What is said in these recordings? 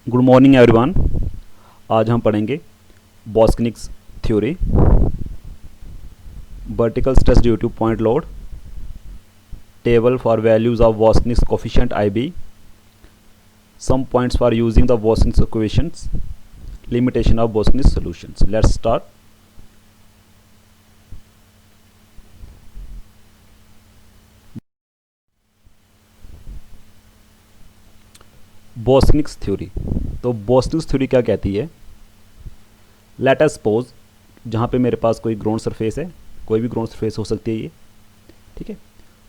Good morning everyone. आज हम पढ़ेंगे Boussinesq theory, vertical stress due to point load, table for values of Boussinesq coefficient IB, some points for using the Boussinesq equations, limitation of Boussinesq solutions. Let's start. Boussinesq theory. तो Boussinesq theory क्या कहती है? Let us suppose जहाँ पे मेरे पास कोई ground surface है, कोई भी ग्राउंड सरफेस हो सकती है ये, ठीक है।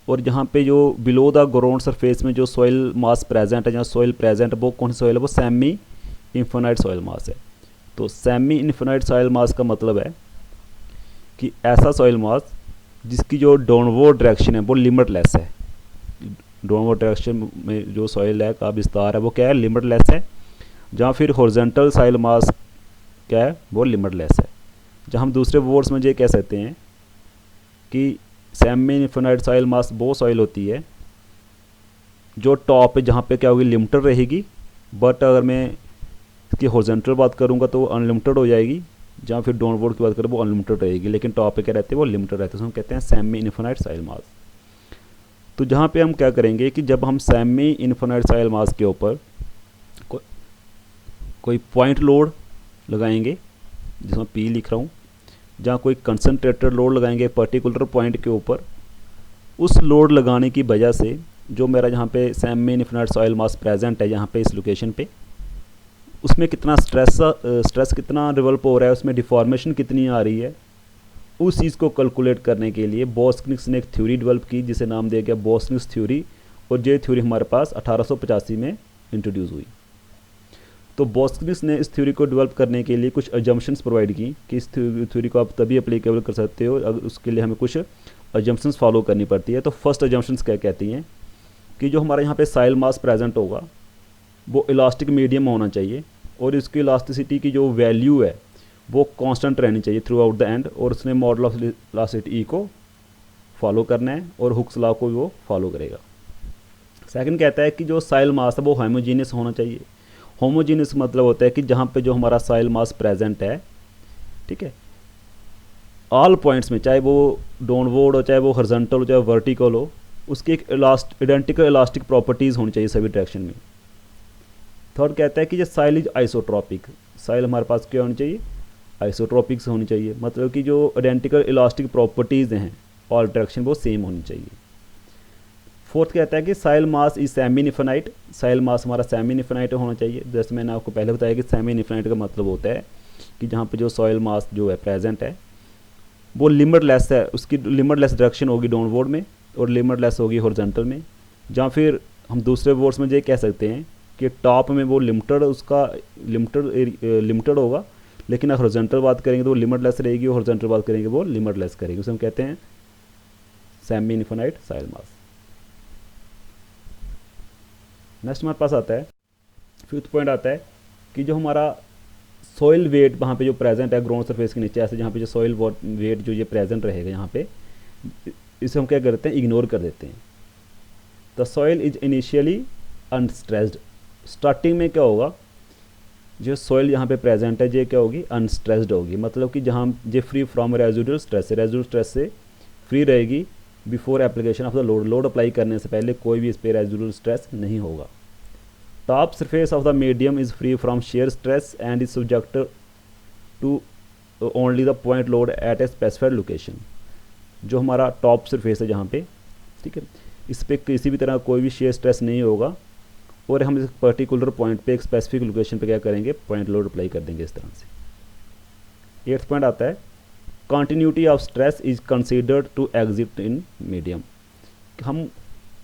और जहाँ पे जो बिलो द ग्राउंड सरफेस में जो सॉइल मास प्रेजेंट है, जहाँ सॉइल प्रेजेंट है वो कौन सी सॉइल है? वो सेमी इन्फिनाइट सॉइल मास है। तो सेमी इन्फिनाइट सॉइल मास का मतलब है कि ऐसा सॉइल मास जिसकी जो डाउनवर्ड डायरेक्शन है वो लिमिटलेस है। डाउनवर्ड डायरेक्शन में जो सॉइल है का विस्तार है वो क्या है? लिमिटलेस है। जहाँ फिर हॉरिजॉन्टल सॉइल मास क्या है? वो लिमिटलेस है। जहाँ हम दूसरे वर्ड्स में ये कह सकते हैं कि सेमी इन्फिनाइट सॉइल मास वो सॉइल होती है जो टॉप पे जहाँ पे क्या होगी? लिमिटेड रहेगी, बट अगर मैं इसकी हॉरिजॉन्टल बात करूँगा तो अनलिमिटेड हो जाएगी। जहाँ फिर डाउनवर्ड की बात करें वो अनलिमिटेड रहेगी, लेकिन टॉप पे क्या रहते हैं? वो लिमिटेड रहते हैं। हम कहते हैं सेमी इन्फिनाइट सॉइल मास। तो जहाँ पे हम क्या करेंगे कि जब हम सेमी इन्फिनाइट सॉइल मास के ऊपर कोई पॉइंट लोड लगाएंगे, जिसमें P लिख रहा हूँ, जहाँ कोई कंसनट्रेटेड लोड लगाएंगे पर्टिकुलर पॉइंट के ऊपर, उस लोड लगाने की वजह से जो मेरा यहाँ पे सेमी इन्फिनाइट सॉइल मास प्रेजेंट है यहाँ पे इस लोकेशन पे, उसमें कितना स्ट्रेस कितना डेवलप हो रहा है, उसमें डिफॉर्मेशन कितनी आ रही है, उस चीज़ को कैलकुलेट करने के लिए बॉस्कनिक्स ने एक थ्योरी डेवलप की जिसे नाम दिया गया बॉस्कनिक्स थ्योरी। और ये थ्योरी हमारे पास 1885 में इंट्रोड्यूस हुई। तो बॉस्कनिक्स ने इस थ्योरी को डेवलप करने के लिए कुछ अजम्पशंस प्रोवाइड की कि इस थ्योरी को आप तभी अप्लीकेबल कर सकते हो, अगर उसके लिए हमें कुछ अजम्पशंस फॉलो करनी पड़ती है। तो फर्स्ट अजम्पशंस क्या कहती हैं कि जो हमारे यहाँ पे सॉइल मास प्रेजेंट होगा वो इलास्टिक मीडियम होना चाहिए, और इसकी इलास्टिसिटी की जो वैल्यू है वो कांस्टेंट रहनी चाहिए थ्रू आउट द एंड, और उसने मॉडल ऑफ इलास्टिसिटी को फॉलो करना है और हुक्स लॉ को वो फॉलो करेगा। सेकंड कहता है कि जो सॉइल मास है वो होमोजीनियस होना चाहिए। होमोजीनियस मतलब होता है कि जहाँ पे जो हमारा सॉइल मास प्रेजेंट है, ठीक है, ऑल पॉइंट्स में, चाहे वो डाउनवर्ड हो, चाहे वो हॉरिजॉन्टल हो, चाहे वर्टिकल हो, उसकी एक आइडेंटिकल इलास्टिक प्रॉपर्टीज़ होनी चाहिए सभी डायरेक्शन में। थर्ड कहता है कि जो सॉइल इज आइसोट्रॉपिक, सॉइल हमारे पास क्या होनी चाहिए? आइसोट्रॉपिक्स होनी चाहिए, मतलब कि जो आइडेंटिकल इलास्टिक प्रॉपर्टीज़ हैं ऑल डायरेक्शन वो सेम होनी चाहिए। फोर्थ कहता है कि soil mass is semi infinite, soil मास हमारा सेमी इन्फिनाइट होना चाहिए। जैसे मैंने आपको पहले बताया कि सेमी इन्फिनाइट का मतलब होता है कि जहाँ पे जो सॉइल मास जो है प्रेजेंट है वो लिमिटलेस है, उसकी लिमिटलेस डायरेक्शन होगी डाउनवर्ड में और लिमिटलेस होगी हॉरिजॉन्टल में। जहाँ फिर हम दूसरे वर्ड्स में ये कह सकते हैं कि टॉप में वो लिमिटेड, उसका लिमिटेड होगा, लेकिन अगर हॉरिजॉन्टल बात करेंगे तो वो लिमिटलेस रहेगी, और हॉरिजॉन्टल बात करेंगे वो लिमिटलेस करेगी। उसे हम कहते हैं सेमी इन्फिनाइट सॉइल मास। नेक्स्ट हमारे पास आता है, फिफ्थ पॉइंट आता है कि जो हमारा सॉइल वेट वहाँ पे जो प्रेजेंट है ग्राउंड सरफेस के नीचे, ऐसे जहाँ पे जो सॉइल वेट जो ये प्रेजेंट रहेगा यहाँ पे, इसे हम क्या करते हैं? इग्नोर कर देते हैं। The soil is initially unstressed. Starting में क्या होगा? जो सॉइल यहाँ पे प्रेजेंट है ये क्या होगी? अनस्ट्रेस्ड होगी, मतलब कि जहाँ ये free from residual stress, residual stress से फ्री रहेगी before application of the load, load apply करने से पहले कोई भी इस पर रेजिडुअल स्ट्रेस नहीं होगा। Top surface of the medium is free from shear stress and is subject to only the point load at a specified location. जो हमारा टॉप सरफेस है जहाँ पे, ठीक है, इस पर किसी भी तरह कोई भी शेयर स्ट्रेस नहीं होगा, और हम इस पर्टिकुलर पॉइंट पे एक स्पेसिफिक लोकेशन पे क्या करेंगे? पॉइंट लोड अप्लाई कर देंगे इस तरह से। एट्थ पॉइंट आता है continuity of stress is considered to exist in medium. हम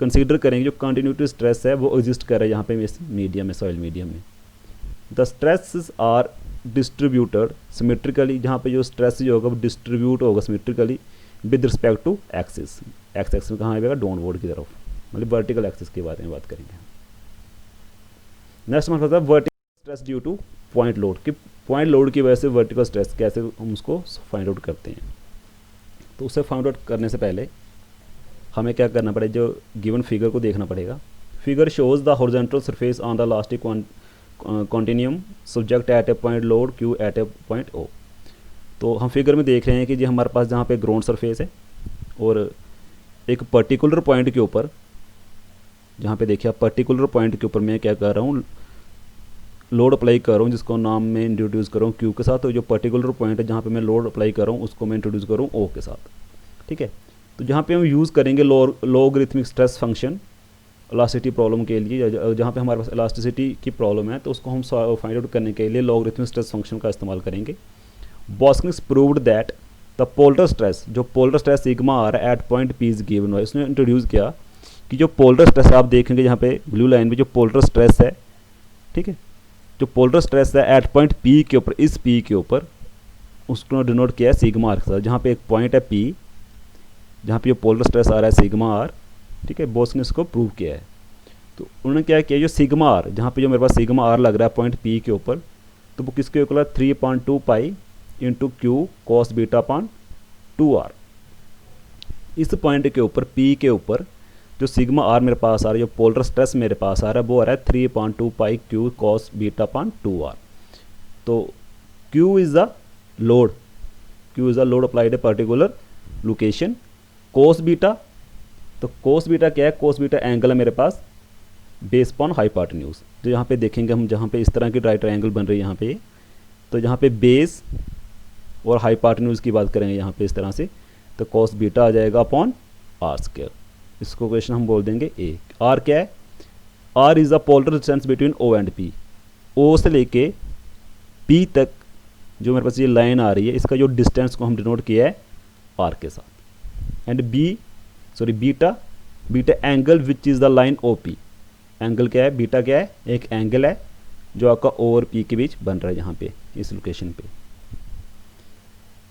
कंसीडर करेंगे जो कंटिन्यूटी स्ट्रेस है वो एग्जिस्ट कर रहा है यहाँ पे इस मीडियम में, सॉइल मीडियम में। The stress are distributed symmetrically, जहाँ पे जो स्ट्रेस जो होगा वो डिस्ट्रीब्यूट होगा symmetrically with respect to axis. X axis में कहाँ आएगा? डाउनवर्ड की तरफ, मतलब वर्टिकल एक्सिस के बारे में बात करेंगे। नेक्स्ट हमारे पास vertical stress due to point load, कि पॉइंट लोड की वजह से वर्टिकल स्ट्रेस कैसे हम उसको फाइंड आउट करते हैं। तो उसे फाइंड आउट करने से पहले हमें क्या करना पड़ेगा? जो गिवन फिगर को देखना पड़ेगा। Figure shows the horizontal surface on the elastic continuum subject at a point load Q at a point O. तो हम फिगर में देख रहे हैं कि जी हमारे पास जहाँ पे ग्राउंड सरफेस है और एक पर्टिकुलर पॉइंट के ऊपर, जहाँ पे देखिए आप पर्टिकुलर पॉइंट के ऊपर मैं क्या कर रहा हूँ, लोड अप्लाई कर रहा हूँ, जिसको नाम मैं इंट्रोड्यूस कर रहा हूँ क्यू के साथ। तो जो पर्टिकुलर पॉइंट है जहाँ पे मैं लोड अप्लाई कर रहा हूँ उसको मैं इंट्रोड्यूस कर रहा हूँ ओ के साथ, ठीक है। तो जहाँ पे हम यूज़ करेंगे logarithmic stress function elasticity problem के लिए, जहाँ पे हमारे पास इलास्टिसिटी की प्रॉब्लम है तो उसको हम फाइंड आउट करने के लिए लॉगरिथमिक स्ट्रेस फंक्शन का इस्तेमाल करेंगे। Boussinesq proved that the polar stress, जो polar stress sigma R at point P is given है, उसने इंट्रोड्यूस किया कि जो पोलर स्ट्रेस आप देखेंगे यहाँ पे ब्लू लाइन में जो पोलर स्ट्रेस है, ठीक है, जो पोलर स्ट्रेस है एट पॉइंट पी के ऊपर, इस पी के ऊपर, उसको डिनोट किया है सिग्मा आर के साथ। जहाँ पे एक पॉइंट है पी, जहाँ पे जो पोलर स्ट्रेस आ रहा है सिग्मा आर, ठीक है, बॉस ने इसको प्रूव किया है। तो उन्होंने क्या किया, जो सिग्मा आर, जहाँ पे जो मेरे पास सिग्मा आर लग रहा है पॉइंट पी के ऊपर, तो वो किसके इक्वल है 3.2 pi into Q cos beta पान 2r। इस पॉइंट के ऊपर पी के ऊपर जो सिग्मा आर मेरे पास आ रहा है, जो पोलर स्ट्रेस मेरे पास आ रहा है, वो आ रहा है 3.2 पाई क्यू कॉस बीटा पान 2r। तो Q is the load, Q is the load applied a particular location. Cos beta, तो कोस बीटा क्या है, कोस बीटा एंगल है मेरे पास बेस पॉन हाइपोटेन्यूज। तो यहाँ पे देखेंगे हम, जहाँ पे इस तरह की राइट ट्रायंगल बन रही है यहाँ पे, तो जहाँ पे बेस और हाइपोटेन्यूज की बात करेंगे यहाँ पे इस तरह से, तो कॉस बीटा आ जाएगा अपॉन आर स्क्वायर। इसको क्वेश्चन हम बोल देंगे ए। आर क्या है, R is the polar distance between O and P. O से लेके पी तक जो मेरे पास ये लाइन आ रही है, इसका जो डिस्टेंस को हम डिनोट किया है आर के साथ। And beta, beta angle which is the line O P. Angle क्या है, बीटा क्या है, एक एंगल है जो आपका ओ और पी के बीच बन रहा है यहाँ पे इस लोकेशन पे।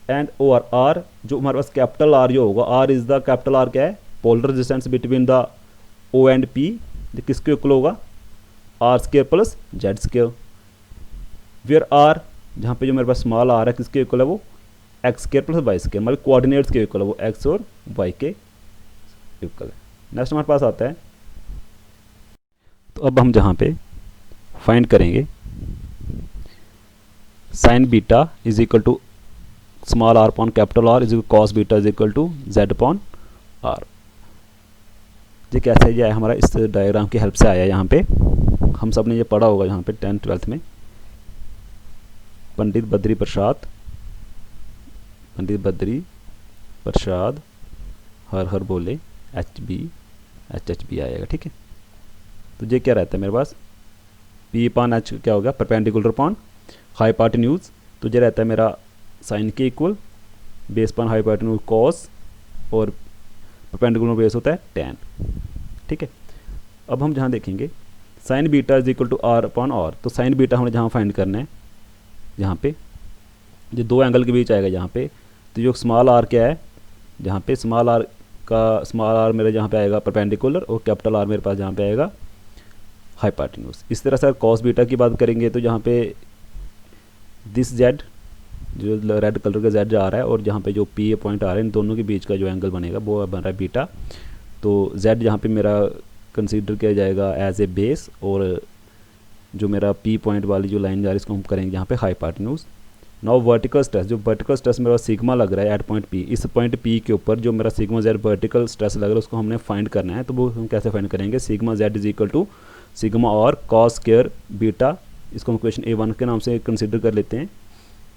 एंड ओ आर, आर जो हमारे पास कैपिटल आर जो होगा, R is the capital R क्या है, polar distance between the O and P, किसके इक्वल होगा R square plus Z square. Where R, जहाँ पे जो मेरे पास स्मॉल आर है, किसके इक्वल है, वो x square plus y square, मतलब कोऑर्डिनेट्स के इक्वल है, वो एक्स और वाई के इक्वल है। नेक्स्ट हमारे पास आता है, तो अब हम जहाँ पे फाइंड करेंगे sine beta is equal to small r upon capital R is equal cos beta is equal to Z upon R. ये कैसे ये आया हमारा, इस डायग्राम की हेल्प से आया। यहाँ पे हम सब ने ये पढ़ा होगा यहाँ पे 10th-12th में, पंडित बद्री प्रसाद हर हर बोले एच बी आएगा, ठीक है। तो ये क्या रहता है मेरे पास, पी पान एच क्या होगा, परपेंडिकुलर पान हाइपोटेन्यूज। तो ये रहता है मेरा साइन के इक्वल बेस पान हाइपोटेन्यूज कॉस, और परपेंडिकुलर बेस होता है tan, ठीक है। अब हम जहाँ देखेंगे sine beta is equal to R upon R. तो साइन बीटा हमें जहाँ फाइंड करना है, यहाँ पे जो दो एंगल के बीच आएगा यहाँ पे, तो जो स्मॉल आर क्या है, जहाँ पे स्मॉल आर मेरे जहाँ पे आएगा परपेंडिकुलर, और कैपिटल आर मेरे पास जहाँ पे आएगा हाइपोटेन्यूज। इस तरह से कॉस बीटा की बात करेंगे तो जहाँ पे दिस जेड, जो रेड कलर का जेड जा रहा है, और जहाँ पे जो पी पॉइंट आ रहा है, इन दोनों के बीच का जो एंगल बनेगा वो बन रहा है बीटा। तो जेड जहाँ पे मेरा कंसीडर किया जाएगा एज ए बेस, और जो मेरा पी पॉइंट वाली जो लाइन जा रही है इसको हम करेंगे यहाँ पे हाइपोटेन्यूज। नाउ वर्टिकल स्ट्रेस, जो वर्टिकल स्ट्रेस मेरा सिग्मा लग रहा है एट पॉइंट पी, इस पॉइंट पी के ऊपर जो मेरा सिग्मा जेड वर्टिकल स्ट्रेस लग रहा है उसको हमने फाइंड करना है। तो वो हम कैसे फाइंड करेंगे, sigma Z is equal to sigma और कॉस स्क्वायर बीटा, इसको हम क्वेश्चन A1 के नाम से कंसिडर कर लेते हैं।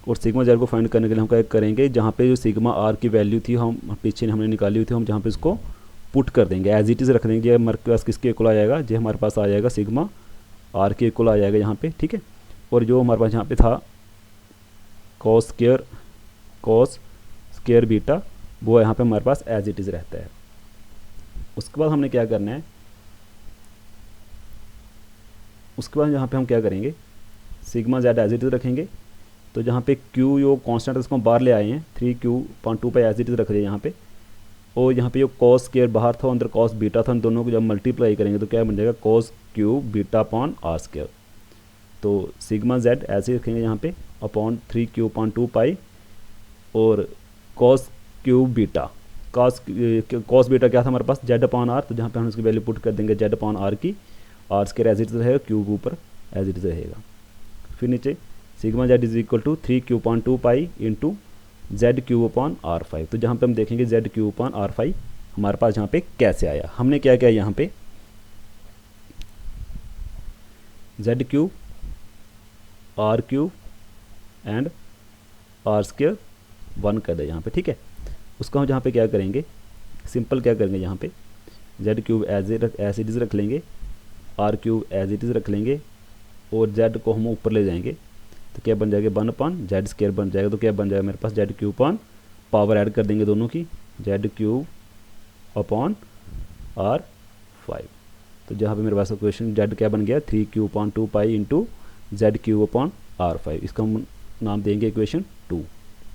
और सिग्मा जेड को फाइंड करने के लिए हम क्या करेंगे, जहाँ पे जो सिग्मा आर की वैल्यू थी हम पीछे हमने निकाली हुई थी, हम जहाँ पे इसको पुट कर देंगे, एज इट इज़ रख देंगे। ये हमारे पास किसके इक्वल आ जाएगा, जो हमारे पास आ जाएगा सिग्मा आर के इक्वल आ जाएगा यहाँ पे, ठीक है। और जो हमारे पास यहाँ पे था कॉस स्क्वायर बीटा, वो यहाँ पे हमारे पास एज इट इज़ रहता है। उसके बाद हमने क्या करना है, उसके बाद यहाँ पे हम क्या करेंगे, sigma Z as it is रखेंगे। तो जहाँ पे क्यू जो कांस्टेंट इसको हम बाहर ले आए हैं, 3Q/2 पे एज इट इज़ रख दिया यहाँ पे, और यहाँ पे जो कॉस स्क्वायर बाहर था अंदर कॉस बीटा था, इन दोनों को जब मल्टीप्लाई करेंगे तो क्या बन जाएगा cos Q beta upon R square. तो सिग्मा जेड ऐसे रखेंगे यहाँ पे अपॉन 3Q/2 पाई, और cos Q beta, cos beta क्या था हमारे पास जेड अपॉन आर, तो जहाँ पे हम उसकी वैल्यू पुट कर देंगे जेड अपॉन आर की, R square as it is रहेगा क्यू के ऊपर एज इट इज़ रहेगा। फिर नीचे sigma Z is equal to 3q/2 into ZQ/R5। तो जहाँ पे हम देखेंगे ZQ/R5 हमारे पास यहाँ पे कैसे आया। हमने क्या किया यहाँ पे ZQ RQ एंड R² 1 कर दे यहाँ पे, ठीक है। उसको हम जहाँ पे क्या करेंगे, सिंपल क्या करेंगे, यहाँ पे ZQ एज इट इज़ रख लेंगे, RQ एज इट इज़ रख लेंगे और Z को हम ऊपर ले जाएंगे तो क्या बन जाएगा 1/Z² बन जाएगा। तो क्या बन जाएगा मेरे पास ZQ/ पावर ऐड कर देंगे दोनों की ZQ/R5। तो जहाँ पे मेरे पास क्वेश्चन Z क्या बन गया 3q/2 इंटू ZQ/R5। इसका हम नाम देंगे इक्वेशन 2।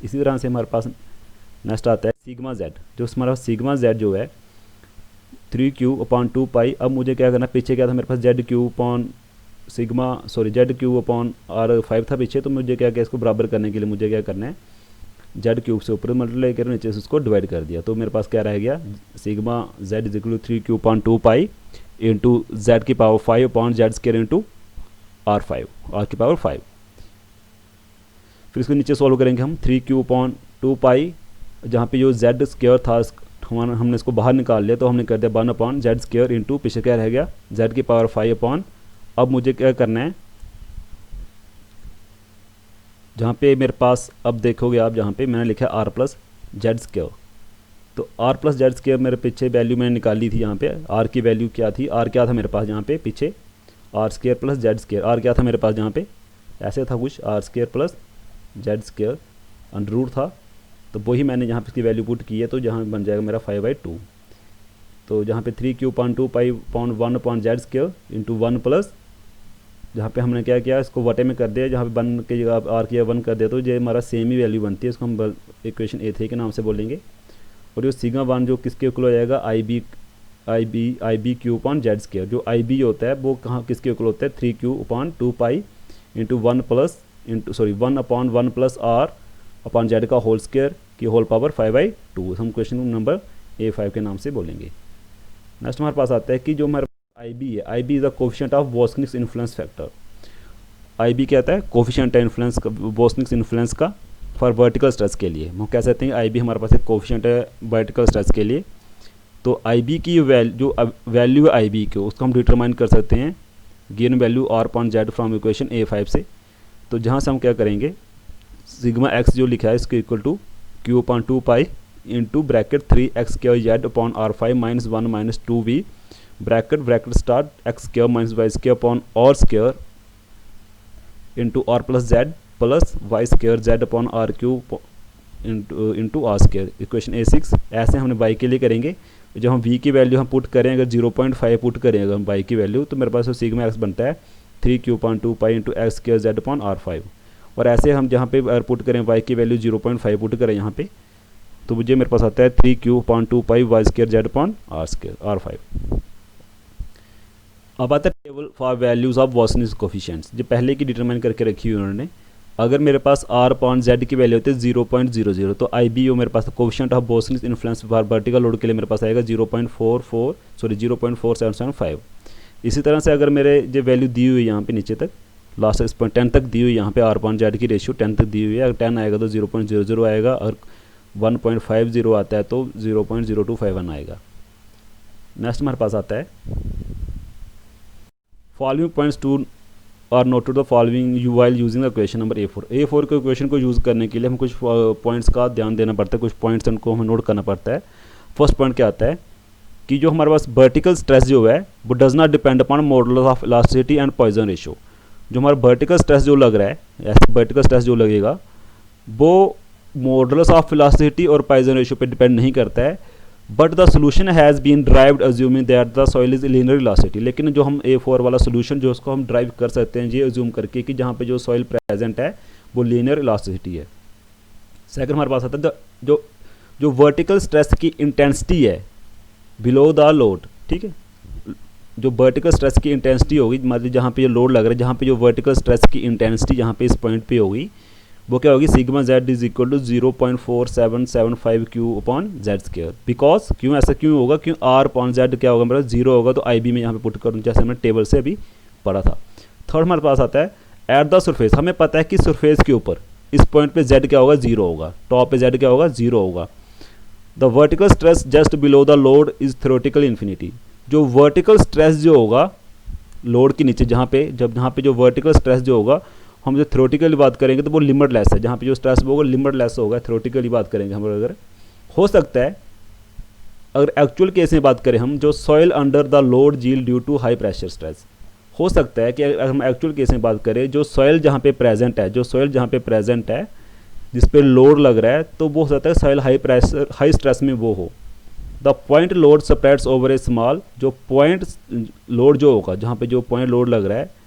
इसी तरह से हमारे पास नेक्स्ट आता है सिग्मा Z। जो हमारा सिग्मा Z जो है 3q/2। अब मुझे क्या करना, पीछे क्या था मेरे पास ZQ/R5 था पीछे। तो मुझे क्या इसको बराबर करने के लिए मुझे क्या करना है Z³ से ऊपर मल्टीप्लाई कर नीचे से उसको डिवाइड कर दिया। तो मेरे पास क्या रह गया sigma Z is equal to 3q/2 into Z⁵ into R5 R⁵। फिर इसको नीचे सॉल्व करेंगे हम 3q/2 जहाँ पे जो Z² था हमने इसको बाहर निकाल लिया। तो हमने कर दिया 1/Z² इंटू पीछे क्या रह गया Z⁵ अब मुझे क्या करना है जहाँ पे मेरे पास, अब देखोगे आप जहाँ पे मैंने लिखा है R+Z²। तो R+Z² मेरे पीछे वैल्यू मैंने निकाली थी। यहाँ पे R की वैल्यू क्या थी, R क्या था मेरे पास यहाँ पे पीछे R² + Z²। R क्या था मेरे पास यहाँ पे ऐसे था कुछ R² + Z² √ था। तो वही मैंने यहाँ पे इसकी वैल्यू पुट की है। तो जहाँ बन जाएगा मेरा 5/2। तो जहाँ पे 3q/2 1/Z² इंटू 1 प्लस जहाँ पे हमने क्या किया इसको वटे में कर दिया, जहाँ पे 1 की जगह R किया 1 कर दिया। तो ये हमारा सेम ही वैल्यू बनती है। इसको हम इक्वेशन A3 के नाम से बोलेंगे। और ये सिग्मा 1 जो किसके इक्वल हो जाएगा IBQ/Z²। जो IB होता है वो कहाँ किसके इक्वल होता है 3q/2 इंटू 1 प्लस R/Z का होल स्क्वायर की होल पावर 5/2। हम क्वेश्चन नंबर A5 के नाम से बोलेंगे। नेक्स्ट हमारे पास आता है कि जो हमारे IB है, IB is the coefficient of Boussinesq influence factor. IB क्या आता है कोफिशिएंट है इन्फ्लुएंस बोस्निक्स इन्फ्लुएंस का फॉर वर्टिकल स्ट्रेस के लिए। हम कह सकते हैं IB हमारे पास एक कोफिशिएंट है वर्टिकल स्ट्रेस के लिए। तो IB की जो वैल्यू है IB को उसको हम डिटरमाइन कर सकते हैं given value R/Z from equation A5 से। तो जहाँ से हम क्या करेंगे सिग्मा x जो लिखा है इसको equal to q/2 into bracket 3x² - 1 - 2v bracket start x² - y² R² into R+Z plus y² Z/R³ into R² equation A6। ऐसे हमने y के लिए करेंगे। जब हम v की वैल्यू हम पुट करें अगर 0.5 पुट करें अगर हम y की वैल्यू तो मेरे पास सिग्मा x बनता है 3q/2 इंटू x² Z/R5। और ऐसे हम जहाँ पे पुट करें y की वैल्यू 0.5 पुट करें यहाँ पे तो मुझे मेरे पास आता है 3q/2 y² Z/R5। अब आता है table for values of Boussinesq coefficients जो पहले की डिटरमाइन करके रखी हुई उन्होंने। अगर मेरे पास R/Z की वैल्यू होती है 0.00 तो IB जो मेरे पास coefficient of Boussinesq influence for vertical load के लिए मेरे पास आएगा 0.4775। इसी तरह से अगर मेरे जो वैल्यू दी हुई है यहाँ पे नीचे तक लास्ट 10 तक दी हुई यहाँ पे R/Z की रेशियो 10 तक दी हुई है। अगर 10 आएगा तो 0.00 आएगा और 1.50 आता है तो 0.0251 आएगा। नेक्स्ट हमारे पास आता है following points to are noted the following you while using the question number A4 के क्वेश्चन को यूज़ करने के लिए हम कुछ पॉइंट्स का ध्यान देना पड़ता है, कुछ पॉइंट्स उनको हमें नोट करना पड़ता है। फर्स्ट पॉइंट क्या आता है कि जो हमारे पास वर्टिकल स्ट्रेस जो है वो does not depend upon modulus of elasticity and Poisson ratio. जो हमारा वर्टिकल स्ट्रेस जो लग रहा है ऐसे वर्टिकल स्ट्रेस जो लगेगा वो मॉडुलस ऑफ इलास्टिसिटी और पॉइजन रेशियो पे डिपेंड नहीं करता है। But the solution has been derived assuming that the soil is linear elasticity. लेकिन जो हम A4 वाला सोल्यूशन जो उसको हम ड्राइव कर सकते हैं ये अज्यूम करके कि जहाँ पे जो सॉइल प्रेजेंट है वो लीनियर इलास्टिसिटी है। सेकंड हमारे पास आता है जो वर्टिकल स्ट्रेस की इंटेंसिटी है बिलो द लोड, ठीक है। जो वर्टिकल स्ट्रेस की इंटेंसिटी होगी मतलब जहाँ पे जो लोड लग रहा है जहाँ पे जो वर्टिकल स्ट्रेस की इंटेंसिटी जहाँ पे इस पॉइंट पे होगी वो क्या होगी sigma Z is equal to 0.4775 Q/Z²। Because क्यों ऐसा क्यों होगा क्यों R/Z क्या होगा मेरा 0 होगा तो IB में यहाँ पे पुट करूँ जैसे हमने टेबल से अभी पढ़ा था। थर्ड हमारे पास आता है एट द सरफेस। हमें पता है कि सरफेस के ऊपर इस पॉइंट पे z क्या होगा, 0 होगा, टॉप पे z क्या होगा, 0 होगा। The vertical stress just below the load is theoretical infinity. जो वर्टिकल स्ट्रेस जो होगा लोड के नीचे, जहाँ पे जो वर्टिकल स्ट्रेस जो होगा, हम जो थ्योरेटिकली बात करेंगे तो वो लिमिटलेस है। जहाँ पे जो स्ट्रेस होगा लिमिटलेस होगा, थ्योरेटिकली बात करेंगे हम। अगर हो सकता है, अगर एक्चुअल केस में बात करें हम, जो सॉइल अंडर द लोड जील due to high pressure stress, हो सकता है कि अगर हम एक्चुअल केस में बात करें, जो सॉइल जहाँ पे प्रेजेंट है, जिस पे लोड लग रहा है, तो वो हो सकता है सॉइल हाई स्ट्रेस में वो हो। The point load spreads over A small, जो पॉइंट लोड जो होगा, जहाँ पे जो पॉइंट लोड लग रहा है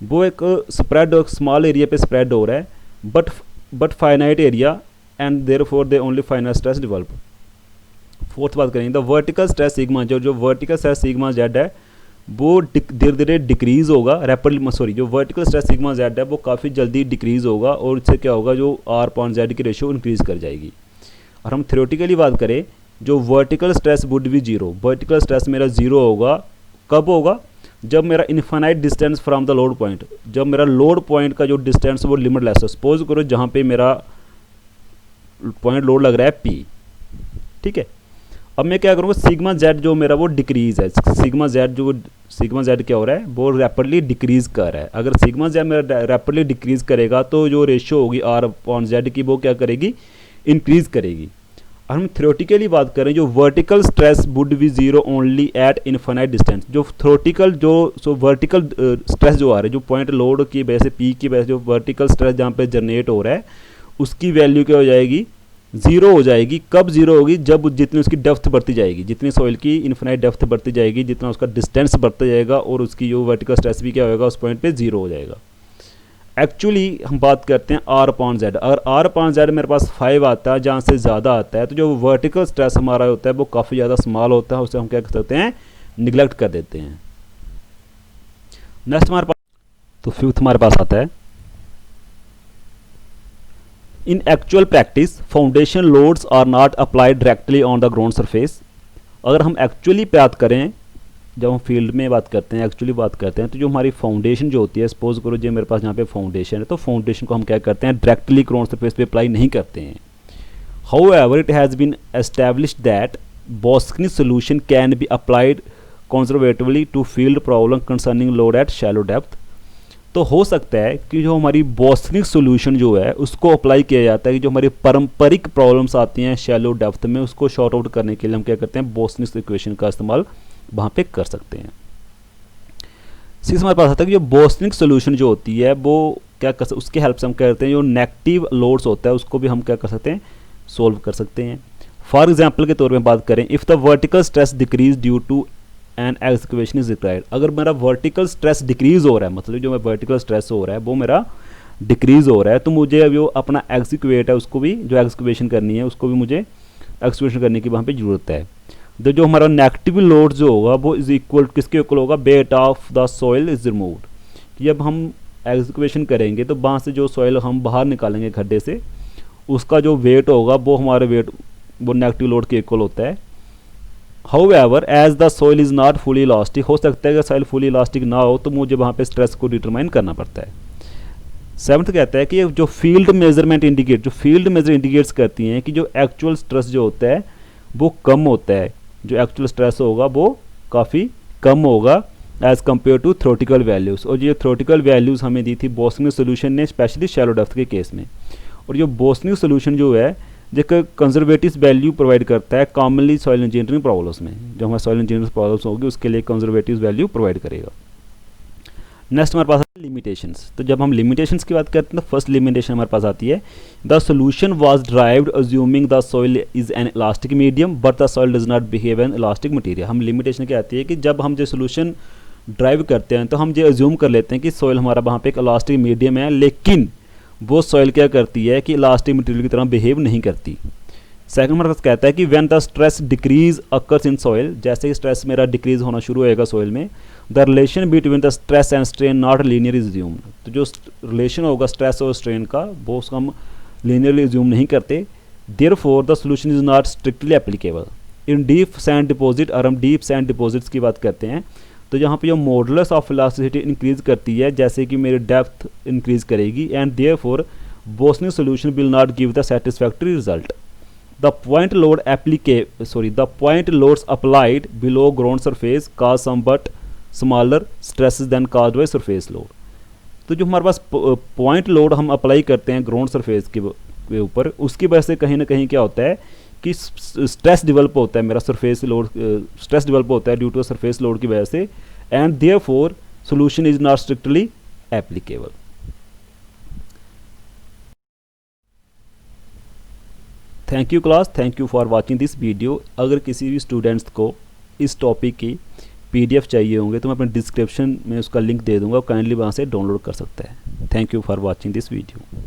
वो एक स्प्रेड स्मॉल एरिया पे स्प्रेड हो रहा है, but finite area and therefore they only finite stress develop. Fourth बात करेंगे, द वर्टिकल स्ट्रेस सिग्मा, जो वर्टिकल स्ट्रेस सिग्मा जेड है वो धीरे धीरे डिक्रीज होगा रैपिडली, सॉरी, जो वर्टिकल स्ट्रेस सिग्मा जेड है वो काफ़ी जल्दी डिक्रीज होगा, और इससे क्या होगा, जो R/Z की रेशियो इंक्रीज कर जाएगी। और हम थ्योरेटिकली बात करें, जो vertical stress would be 0, vertical stress मेरा 0 होगा। कब होगा, जब मेरा infinite distance from the load point, जब मेरा लोड पॉइंट का जो डिस्टेंस वो लिमिटलेस है। सपोज करो जहाँ पे मेरा पॉइंट लोड लग रहा है P, ठीक है। अब मैं क्या करूँगा, सिग्मा जेड जो मेरा वो डिक्रीज है, सिग्मा जेड क्या हो रहा है, वो रैपिडली डिक्रीज कर रहा है। अगर सिग्मा जेड मेरा रैपिडली डिक्रीज करेगा तो जो रेशियो होगी R/Z की वो क्या करेगी, इंक्रीज करेगी। और हम थ्योरेटिकली बात करें, जो vertical stress would be 0 only eight infinite distance. जो थ्योरेटिकल वर्टिकल स्ट्रेस जो आ रहा है, जो पॉइंट लोड की वजह से P की वजह से जो वर्टिकल स्ट्रेस जहाँ पे जनरेट हो रहा है, उसकी वैल्यू क्या हो जाएगी, 0 हो जाएगी। कब 0 होगी, जब जितनी उसकी डेप्थ बढ़ती जाएगी, जितनी सॉइल की इन्फिनाइट डेप्थ बढ़ती जाएगी, जितना उसका डिस्टेंस बढ़ता जाएगा, और उसकी जो वर्टिकल स्ट्रेस भी क्या होगा, उस पॉइंट पे 0 हो जाएगा। एक्चुअली हम बात करते हैं R/Z। अगर R/Z मेरे पास 5 आता है, जहाँ से ज़्यादा आता है, तो जो वर्टिकल स्ट्रेस हमारा होता है वो काफ़ी ज़्यादा स्मॉल होता है, उसे हम क्या कर सकते हैं, निगलेक्ट कर देते हैं। नेक्स्ट हमारे पास, तो फिफ्थ हमारे पास आता है, in actual practice foundation loads are not applied directly on the ground surface. अगर हम एक्चुअली बात करें, जब हम फील्ड में बात करते हैं, एक्चुअली बात करते हैं, तो जो हमारी फाउंडेशन जो होती है, सपोज करो जो मेरे पास यहाँ पे फाउंडेशन है, तो फाउंडेशन को हम क्या करते हैं, डायरेक्टली ग्राउंड सरफेस पे अप्लाई नहीं करते हैं। However it has been established that बोस्कनी solution can be applied conservatively to field problem concerning load at shallow depth. तो हो सकता है कि जो हमारी बोस्कनी सोल्यूशन जो है उसको अप्लाई किया जाता है कि जो हमारी पारंपरिक प्रॉब्लम्स आती हैं शैलो डेप्थ में, उसको शॉर्ट आउट करने के लिए हम क्या करते हैं, बोस्कनी इक्वेशन का इस्तेमाल वहाँ पे कर सकते हैं। सिक्स हमारे पास आता है कि जो बोस्टनिक सोल्यूशन जो होती है वो क्या कर सकते, उसके हेल्प से हम करते हैं, जो नेगेटिव लोड्स होता है उसको भी हम क्या कर सकते हैं, सोल्व कर सकते हैं। फॉर एग्जांपल के तौर पे बात करें, if the vertical stress decrease due to an excavation is required. अगर मेरा वर्टिकल स्ट्रेस डिक्रीज हो रहा है, मतलब जो मेरा वर्टिकल स्ट्रेस हो रहा है वो मेरा डिक्रीज हो रहा है, तो मुझे जो अपना एक्सक्वेट है उसको भी, जो एक्सक्वेशन करनी है उसको भी मुझे एक्सक्वेशन करने की वहाँ पे ज़रूरत है। तो जो हमारा नेगेटिव लोड जो होगा वो इज इक्वल किसके इक्वल होगा, weight of the soil is removed. जब हम एक्सक्वेशन करेंगे तो वहाँ से जो सॉइल हम बाहर निकालेंगे गड्ढे से, उसका जो वेट होगा वो हमारे वेट वो नेगेटिव लोड के इक्वल होता है। However as the soil is not fully elastic, हो सकता है कि सॉइल फुली इलास्टिक ना हो तो मुझे वहाँ पे स्ट्रेस को डिटरमाइन करना पड़ता है। सेवन्थ कहता है कि जो फील्ड मेजरमेंट इंडिकेट, जो फील्ड मेजर इंडिकेट्स करती हैं कि जो एक्चुअल स्ट्रेस जो होता है वो कम होता है, जो एक्चुअल स्ट्रेस होगा वो काफ़ी कम होगा as compare to theoretical values. और ये थ्योरेटिकल वैल्यूज़ हमें दी थी बोस्टनिक सोल्यूशन ने, स्पेशली शैलो डेप्थ के केस में। और जो बोस्टनिक सोल्यूशन जो है जो कंजर्वेटिव वैल्यू प्रोवाइड करता है कॉमनली सॉइल इंजीनियरिंग प्रॉब्लम्स में, जो हमारे सॉइल इंजीनियरिंग प्रॉब्लम्स होगी उसके लिए कंजर्वेटिव वैल्यू प्रोवाइड करेगा। नेक्स्ट हमारे पास है लिमिटेशंस। तो जब हम लिमिटेशंस की बात करते हैं तो फर्स्ट लिमिटेशन हमारे पास आती है, the solution was derived assuming the soil is an elastic medium but the soil does not behave N elastic material. हम लिमिटेशन क्या आती है कि जब हम जो सोल्यूशन ड्राइव करते हैं तो हम ये अज्यूम कर लेते हैं कि सॉइल हमारा वहाँ पे एक इलास्टिक मीडियम है, लेकिन वो सॉइल क्या करती है कि इलास्टिक मटीरियल की तरह बिहेव नहीं करती। सेकंड हमारे पास कहता है कि when the stress decrease occurs in soil, जैसे ही स्ट्रेस मेरा डिक्रीज होना शुरू होएगा सॉइल में, the relation between the stress and strain not linear is assumed. तो जो रिलेशन होगा स्ट्रेस और स्ट्रेन का वो उसको हम लीनियरली अज्यूम नहीं करते। Therefore the solution is not strictly applicable in deep sand deposit. और हम डीप सैंड डिपॉजिट्स की बात करते हैं तो यहाँ पे जो मॉडुलस ऑफ इलास्टिसिटी इंक्रीज करती है जैसे कि मेरी डेप्थ इंक्रीज करेगी, and therefore Boussinesq solution will not give the satisfactory result. The point loads applied below ground surface cause somewhat smaller stresses than caused by surface load। तो जो हमारे पास point load हम अप्लाई करते हैं ground surface के ऊपर, उसकी वजह से कहीं ना कहीं क्या होता है कि स्ट्रेस डेवलप होता है, मेरा सरफेस लोड स्ट्रेस डेवलप होता है ड्यू टू सरफेस लोड की वजह से, and therefore solution is not strictly applicable. Thank you class, thank you for watching this video. अगर किसी भी स्टूडेंट्स को इस टॉपिक की पीडीएफ चाहिए होंगे तो मैं अपने डिस्क्रिप्शन में उसका लिंक दे दूंगा, काइंडली वहाँ से डाउनलोड कर सकता है। Thank you for watching this video.